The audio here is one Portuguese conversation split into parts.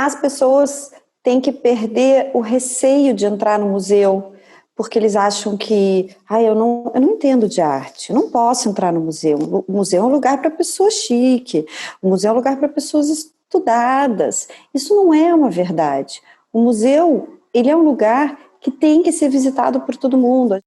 As pessoas têm que perder o receio de entrar no museu, porque eles acham que, eu não entendo de arte, eu não posso entrar no museu. O museu é um lugar para pessoas chique, o museu é um lugar para pessoas estudadas. Isso não é uma verdade. O museu, ele é um lugar que tem que ser visitado por todo mundo.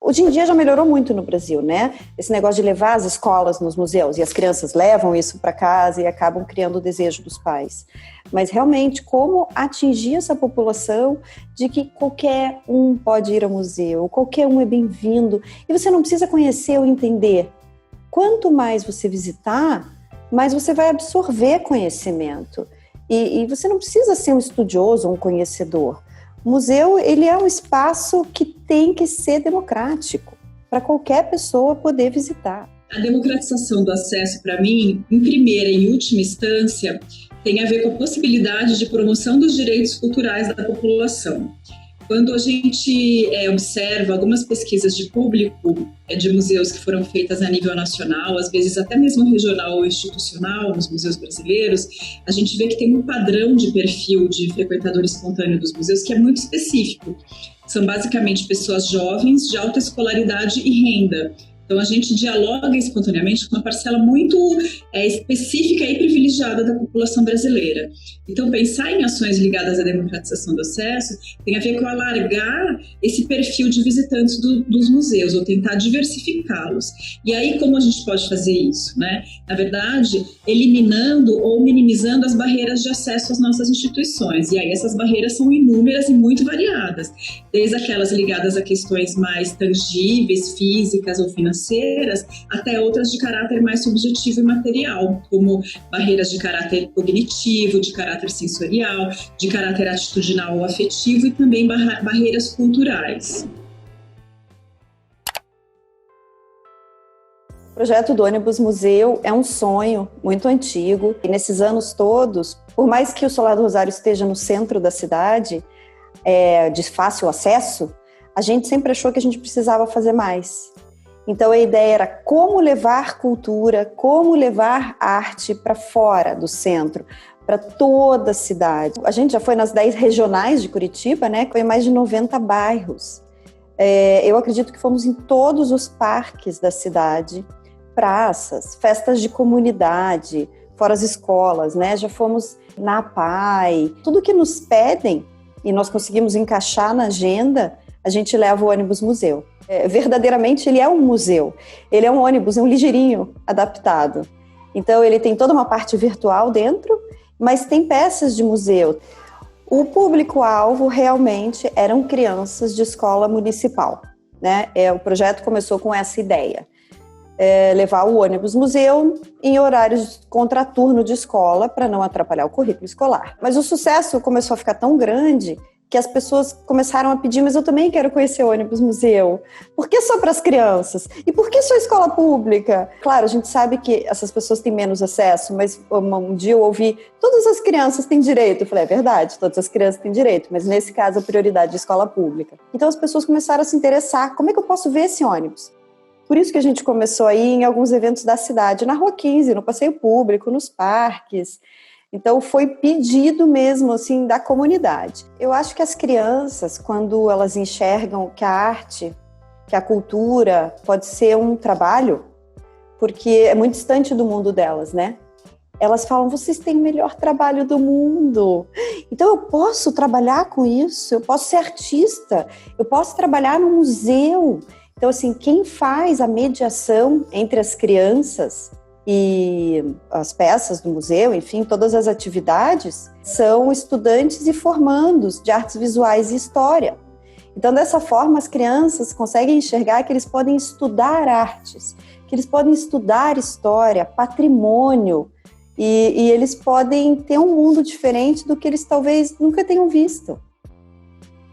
Hoje em dia já melhorou muito no Brasil, né? Esse negócio de levar as escolas nos museus, e as crianças levam isso para casa e acabam criando o desejo dos pais. Mas realmente, como atingir essa população de que qualquer um pode ir ao museu, qualquer um é bem-vindo, e você não precisa conhecer ou entender. Quanto mais você visitar, mais você vai absorver conhecimento. E você não precisa ser um estudioso ou um conhecedor. O museu, ele é um espaço que tem que ser democrático, para qualquer pessoa poder visitar. A democratização do acesso, para mim, em primeira e última instância, tem a ver com a possibilidade de promoção dos direitos culturais da população. Quando a gente observa algumas pesquisas de público de museus que foram feitas a nível nacional, às vezes até mesmo regional ou institucional, nos museus brasileiros, a gente vê que tem um padrão de perfil de frequentador espontâneo dos museus que é muito específico. São basicamente pessoas jovens, de alta escolaridade e renda. Então, a gente dialoga espontaneamente com uma parcela muito específica e privilegiada da população brasileira. Então, pensar em ações ligadas à democratização do acesso tem a ver com alargar esse perfil de visitantes dos museus, ou tentar diversificá-los. E aí, como a gente pode fazer isso, né? Na verdade, eliminando ou minimizando as barreiras de acesso às nossas instituições. E aí, essas barreiras são inúmeras e muito variadas, desde aquelas ligadas a questões mais tangíveis, físicas ou financeiras, até outras de caráter mais subjetivo e material, como barreiras de caráter cognitivo, de caráter sensorial, de caráter atitudinal ou afetivo e também barreiras culturais. O projeto do ônibus museu é um sonho muito antigo e nesses anos todos, por mais que o Solar do Rosário esteja no centro da cidade, de fácil acesso, a gente sempre achou que a gente precisava fazer mais. Então a ideia era como levar cultura, como levar arte para fora do centro, para toda a cidade. A gente já foi nas 10 regionais de Curitiba, né? Foi em mais de 90 bairros. Eu acredito que fomos em todos os parques da cidade, praças, festas de comunidade, fora as escolas, né? Já fomos na APAI. Tudo que nos pedem e nós conseguimos encaixar na agenda, a gente leva o ônibus museu. Verdadeiramente ele é um museu, ele é um ônibus, é um ligeirinho adaptado. Então ele tem toda uma parte virtual dentro, mas tem peças de museu. O público-alvo realmente eram crianças de escola municipal, né? O projeto começou com essa ideia, levar o ônibus museu em horários de contraturno de escola para não atrapalhar o currículo escolar. Mas o sucesso começou a ficar tão grande que as pessoas começaram a pedir, mas eu também quero conhecer o ônibus museu. Por que só para as crianças? E por que só escola pública? Claro, a gente sabe que essas pessoas têm menos acesso, mas um dia eu ouvi, todas as crianças têm direito. Eu falei, é verdade, todas as crianças têm direito, mas nesse caso a prioridade é a escola pública. Então as pessoas começaram a se interessar, como é que eu posso ver esse ônibus? Por isso que a gente começou a ir em alguns eventos da cidade, na Rua 15, no passeio público, nos parques. Então, foi pedido mesmo, assim, da comunidade. Eu acho que as crianças, quando elas enxergam que a arte, que a cultura pode ser um trabalho, porque é muito distante do mundo delas, né? Elas falam, vocês têm o melhor trabalho do mundo. Então, eu posso trabalhar com isso, eu posso ser artista, eu posso trabalhar no museu. Então, assim, quem faz a mediação entre as crianças e as peças do museu, enfim, todas as atividades, são estudantes e formandos de artes visuais e história. Então, dessa forma, as crianças conseguem enxergar que eles podem estudar artes, que eles podem estudar história, patrimônio, e eles podem ter um mundo diferente do que eles talvez nunca tenham visto.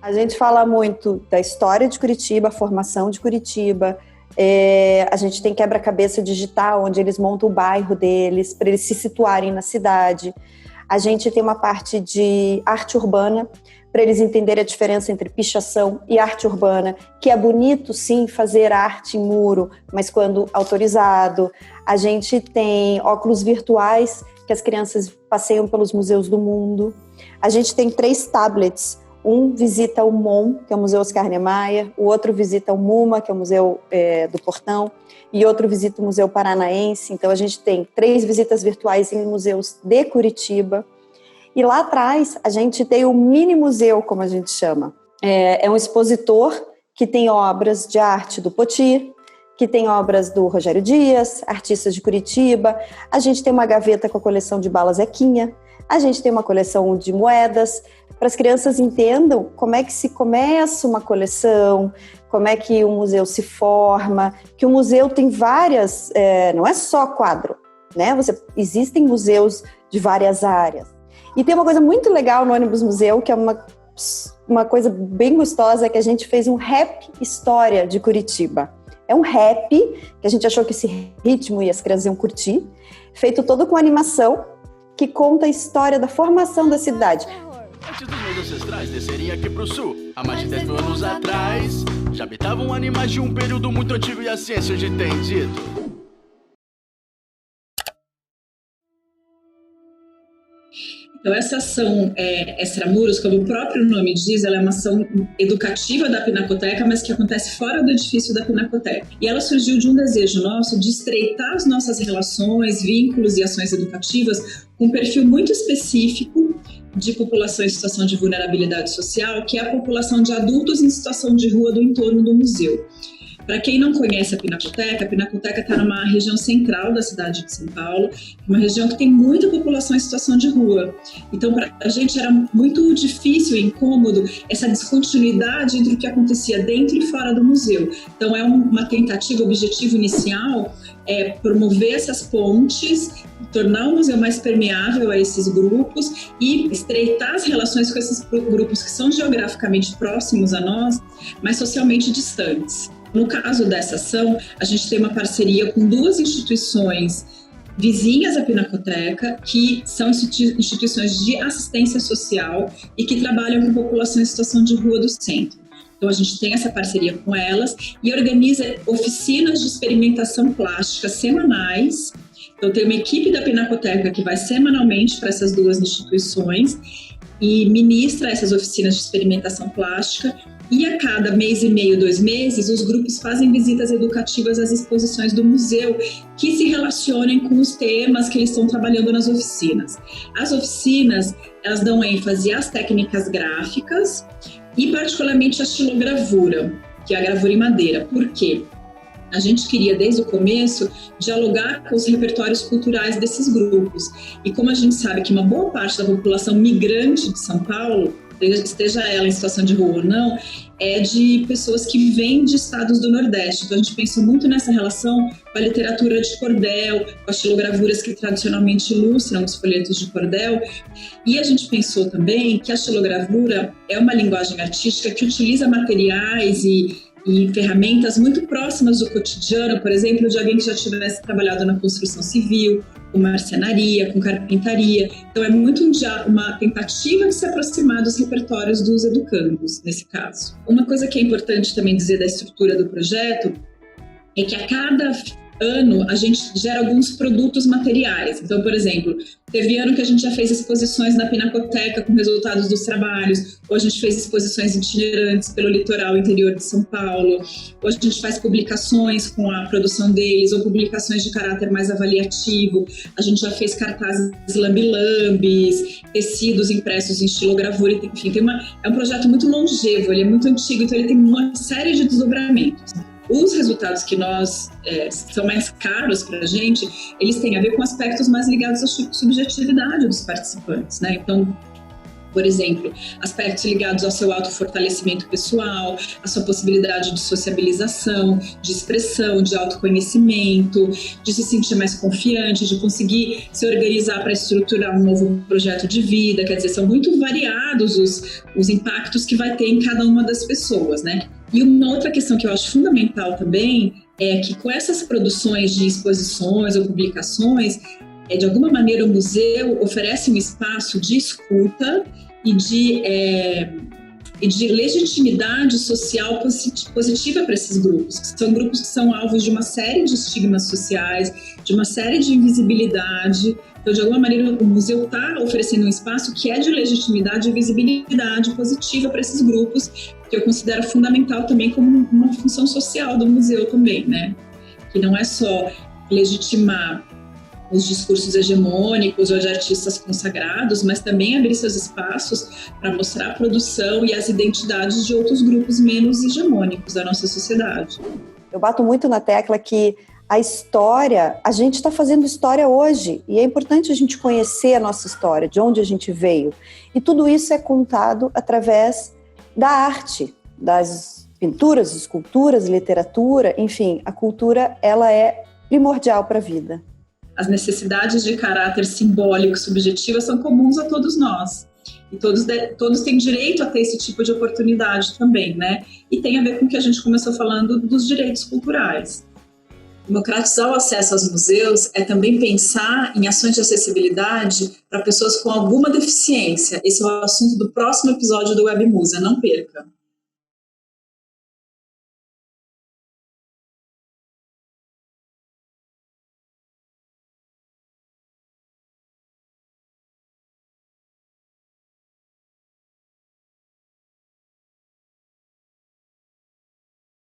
A gente fala muito da história de Curitiba, a formação de Curitiba. A gente tem quebra-cabeça digital, onde eles montam o bairro deles, para eles se situarem na cidade. A gente tem uma parte de arte urbana, para eles entenderem a diferença entre pichação e arte urbana, que é bonito, sim, fazer arte em muro, mas quando autorizado. A gente tem óculos virtuais, que as crianças passeiam pelos museus do mundo. A gente tem 3 tablets. Um visita o MON, que é o Museu Oscar Niemeyer, o outro visita o MUMA, que é o Museu do Portão, e outro visita o Museu Paranaense. Então, a gente tem 3 visitas virtuais em museus de Curitiba. E lá atrás, a gente tem o mini museu, como a gente chama. É um expositor que tem obras de arte do Poti, que tem obras do Rogério Dias, artistas de Curitiba. A gente tem uma gaveta com a coleção de Bala Zequinha. A gente tem uma coleção de moedas, para as crianças entendam como é que se começa uma coleção, como é que o museu se forma, que o museu tem várias, não é só quadro, né? Existem museus de várias áreas. E tem uma coisa muito legal no Ônibus Museu, que é uma coisa bem gostosa, que a gente fez um rap história de Curitiba. É um rap, que a gente achou que esse ritmo as crianças iam curtir, feito todo com animação, que conta a história da formação da cidade. Antes dos meus ancestrais descerem aqui pro sul, há mais de 10 mil anos atrás, já habitavam animais de um período muito antigo e a ciência hoje tem dito. Então, essa ação Extramuros, como o próprio nome diz, ela é uma ação educativa da Pinacoteca, mas que acontece fora do edifício da Pinacoteca. E ela surgiu de um desejo nosso de estreitar as nossas relações, vínculos e ações educativas com um perfil muito específico de população em situação de vulnerabilidade social, que é a população de adultos em situação de rua do entorno do museu. Para quem não conhece a Pinacoteca está numa região central da cidade de São Paulo, uma região que tem muita população em situação de rua. Então, para a gente era muito difícil e incômodo essa descontinuidade entre o que acontecia dentro e fora do museu. Então, é uma tentativa, o objetivo inicial é promover essas pontes, tornar o museu mais permeável a esses grupos e estreitar as relações com esses grupos que são geograficamente próximos a nós, mas socialmente distantes. No caso dessa ação, a gente tem uma parceria com 2 instituições vizinhas à Pinacoteca, que são instituições de assistência social e que trabalham com população em situação de rua do centro. Então, a gente tem essa parceria com elas e organiza oficinas de experimentação plástica semanais. Então, tem uma equipe da Pinacoteca que vai semanalmente para essas 2 instituições e ministra essas oficinas de experimentação plástica. E a cada mês e meio, 2 meses, os grupos fazem visitas educativas às exposições do museu que se relacionem com os temas que eles estão trabalhando nas oficinas. As oficinas, elas dão ênfase às técnicas gráficas e particularmente à xilogravura, que é a gravura em madeira. Por quê? A gente queria, desde o começo, dialogar com os repertórios culturais desses grupos. E como a gente sabe que uma boa parte da população migrante de São Paulo, esteja ela em situação de rua ou não, é de pessoas que vêm de estados do Nordeste. Então, a gente pensou muito nessa relação com a literatura de cordel, com as xilogravuras que tradicionalmente ilustram os folhetos de cordel. E a gente pensou também que a xilogravura é uma linguagem artística que utiliza materiais e ferramentas muito próximas do cotidiano, por exemplo, de alguém que já tivesse trabalhado na construção civil, com marcenaria, com carpintaria. Então, é muito uma tentativa de se aproximar dos repertórios dos educandos, nesse caso. Uma coisa que é importante também dizer da estrutura do projeto é que a cada ano a gente gera alguns produtos materiais. Então, por exemplo, teve ano que a gente já fez exposições na Pinacoteca com resultados dos trabalhos, ou a gente fez exposições itinerantes pelo litoral interior de São Paulo, ou a gente faz publicações com a produção deles, ou publicações de caráter mais avaliativo. A gente já fez cartazes lambi-lambis, tecidos impressos em estilogravura, enfim, é um projeto muito longevo, ele é muito antigo, então ele tem uma série de desdobramentos. Os resultados que são mais caros para a gente, eles têm a ver com aspectos mais ligados à subjetividade dos participantes, né? Então, por exemplo, aspectos ligados ao seu autofortalecimento pessoal, à sua possibilidade de sociabilização, de expressão, de autoconhecimento, de se sentir mais confiante, de conseguir se organizar para estruturar um novo projeto de vida. Quer dizer, são muito variados os impactos que vai ter em cada uma das pessoas, né? E uma outra questão que eu acho fundamental também é que com essas produções de exposições ou publicações, de alguma maneira, o museu oferece um espaço de escuta e de legitimidade social positiva para esses grupos, que são grupos que são alvos de uma série de estigmas sociais, de uma série de invisibilidade. Então, de alguma maneira, o museu está oferecendo um espaço que é de legitimidade e visibilidade positiva para esses grupos, que eu considero fundamental também como uma função social do museu também, né? Que não é só legitimar os discursos hegemônicos ou de artistas consagrados, mas também abrir seus espaços para mostrar a produção e as identidades de outros grupos menos hegemônicos da nossa sociedade. Eu bato muito na tecla que a história, a gente está fazendo história hoje, e é importante a gente conhecer a nossa história, de onde a gente veio. E tudo isso é contado através da arte, das pinturas, esculturas, literatura, enfim, a cultura, ela é primordial para a vida. As necessidades de caráter simbólico e subjetiva são comuns a todos nós. E todos têm direito a ter esse tipo de oportunidade também, né? E tem a ver com o que a gente começou falando dos direitos culturais. Democratizar o acesso aos museus é também pensar em ações de acessibilidade para pessoas com alguma deficiência. Esse é o assunto do próximo episódio do Webmusa, não perca!